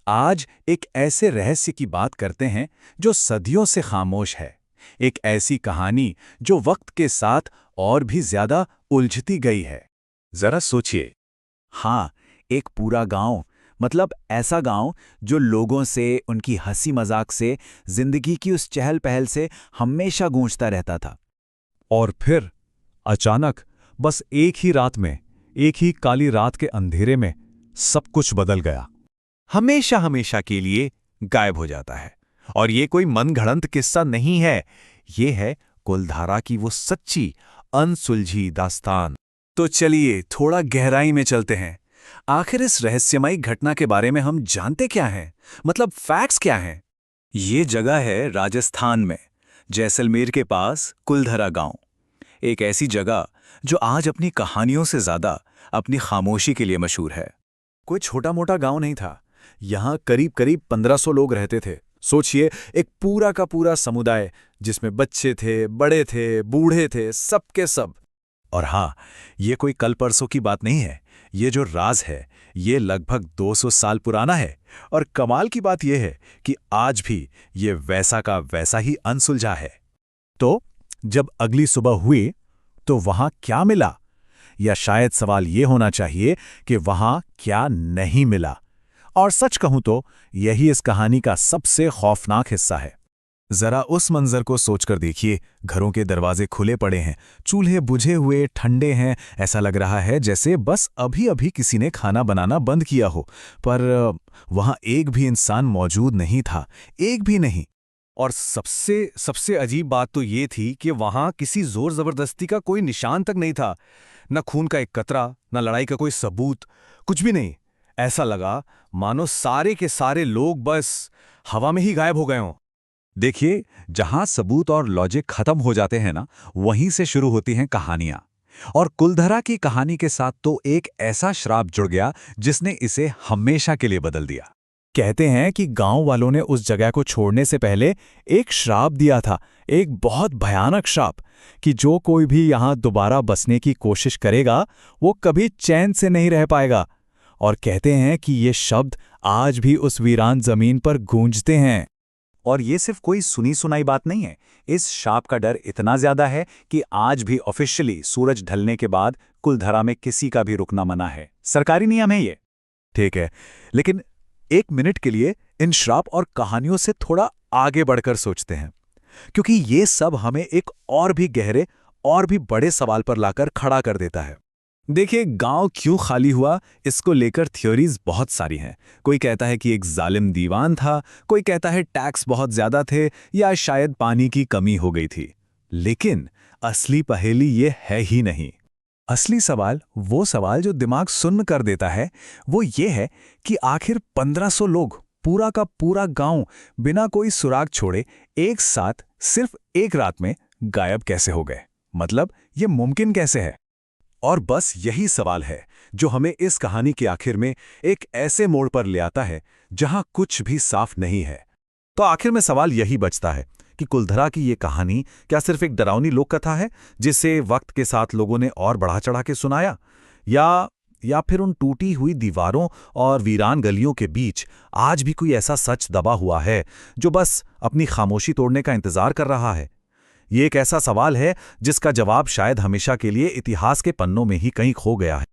आज एक ऐसे रहस्य की बात करते हैं जो सदियों से खामोश है। एक ऐसी कहानी जो वक्त के साथ और भी ज्यादा उलझती गई है। जरा सोचिए। हाँ, एक पूरा गांव, मतलब ऐसा गांव जो लोगों से, उनकी हंसी मजाक से, जिंदगी की उस चहल पहल से हमेशा गूंजता रहता था। और फिर अचानक, बस एक ही रात में, एक ही काली रात के अंधेरे में सब कुछ बदल गया। हमेशा हमेशा के लिए गायब हो जाता है। और ये कोई मनगढ़ंत किस्सा नहीं है, ये है कुलधारा की वो सच्ची अनसुलझी दास्तान। तो चलिए थोड़ा गहराई में चलते हैं। आखिर इस रहस्यमयी घटना के बारे में हम जानते क्या हैं? मतलब फैक्ट्स क्या हैं? ये जगह है राजस्थान में, जैसलमेर के पास कुलधरा गांव। एक ऐसी जगह जो आज अपनी कहानियों से ज्यादा अपनी खामोशी के लिए मशहूर है। कोई छोटा मोटा गांव नहीं था। यहाँ करीब करीब 1500 लोग रहते थे। सोचिए, एक पूरा का पूरा समुदाय जिसमें बच्चे थे, बड़े थे, बूढ़े थे, सबके सब। और हाँ, ये कोई कल परसों की बात नहीं है। ये जो राज है, ये लगभग 200 साल पुराना है। और कमाल की बात यह है कि आज भी ये वैसा का वैसा ही अनसुलझा है। तो जब अगली सुबह हुई तो वहां क्या मिला? या शायद सवाल ये होना चाहिए कि वहां क्या नहीं मिला। और सच कहूं तो यही इस कहानी का सबसे खौफनाक हिस्सा है। जरा उस मंजर को सोचकर देखिए। घरों के दरवाजे खुले पड़े हैं, चूल्हे बुझे हुए ठंडे हैं। ऐसा लग रहा है जैसे बस अभी अभी किसी ने खाना बनाना बंद किया हो। पर वहां एक भी इंसान मौजूद नहीं था, एक भी नहीं। और सबसे अजीब बात तो ये थी कि वहां किसी जोर जबरदस्ती का कोई निशान तक नहीं था। न खून का एक कतरा, न लड़ाई का कोई सबूत, कुछ भी नहीं। ऐसा लगा मानो सारे के सारे लोग बस हवा में ही गायब हो गए हों। देखिए, जहां सबूत और लॉजिक खत्म हो जाते हैं ना, वहीं से शुरू होती हैं कहानियां। और कुलधरा की कहानी के साथ तो एक ऐसा श्राप जुड़ गया जिसने इसे हमेशा के लिए बदल दिया। कहते हैं कि गांव वालों ने उस जगह को छोड़ने से पहले एक श्राप दिया था, एक बहुत भयानक श्राप, कि जो कोई भी यहां दोबारा बसने की कोशिश करेगा वो कभी चैन से नहीं रह पाएगा। और कहते हैं कि ये शब्द आज भी उस वीरान जमीन पर गूंजते हैं। और ये सिर्फ कोई सुनी सुनाई बात नहीं है। इस शाप का डर इतना ज्यादा है कि आज भी ऑफिशियली सूरज ढलने के बाद कुलधरा में किसी का भी रुकना मना है। सरकारी नियम है ये। ठीक है, लेकिन एक मिनट के लिए इन श्राप और कहानियों से थोड़ा आगे बढ़कर सोचते हैं, क्योंकि ये सब हमें एक और भी गहरे और भी बड़े सवाल पर लाकर खड़ा कर देता है। देखिए, गांव क्यों खाली हुआ, इसको लेकर थ्योरीज बहुत सारी हैं। कोई कहता है कि एक जालिम दीवान था, कोई कहता है टैक्स बहुत ज्यादा थे, या शायद पानी की कमी हो गई थी। लेकिन असली पहेली ये है ही नहीं। असली सवाल, वो सवाल जो दिमाग सुन्न कर देता है, वो ये है कि आखिर 1500 लोग, पूरा का पूरा गांव, बिना कोई सुराग छोड़े एक साथ सिर्फ एक रात में गायब कैसे हो गए? मतलब ये मुमकिन कैसे है? और बस यही सवाल है जो हमें इस कहानी के आखिर में एक ऐसे मोड़ पर ले आता है जहां कुछ भी साफ नहीं है। तो आखिर में सवाल यही बचता है कि कुलधरा की ये कहानी क्या सिर्फ एक डरावनी लोक कथा है जिसे वक्त के साथ लोगों ने और बढ़ा चढ़ा के सुनाया, या फिर उन टूटी हुई दीवारों और वीरान गलियों के बीच आज भी कोई ऐसा सच दबा हुआ है जो बस अपनी खामोशी तोड़ने का इंतजार कर रहा है? ये एक ऐसा सवाल है जिसका जवाब शायद हमेशा के लिए इतिहास के पन्नों में ही कहीं खो गया है।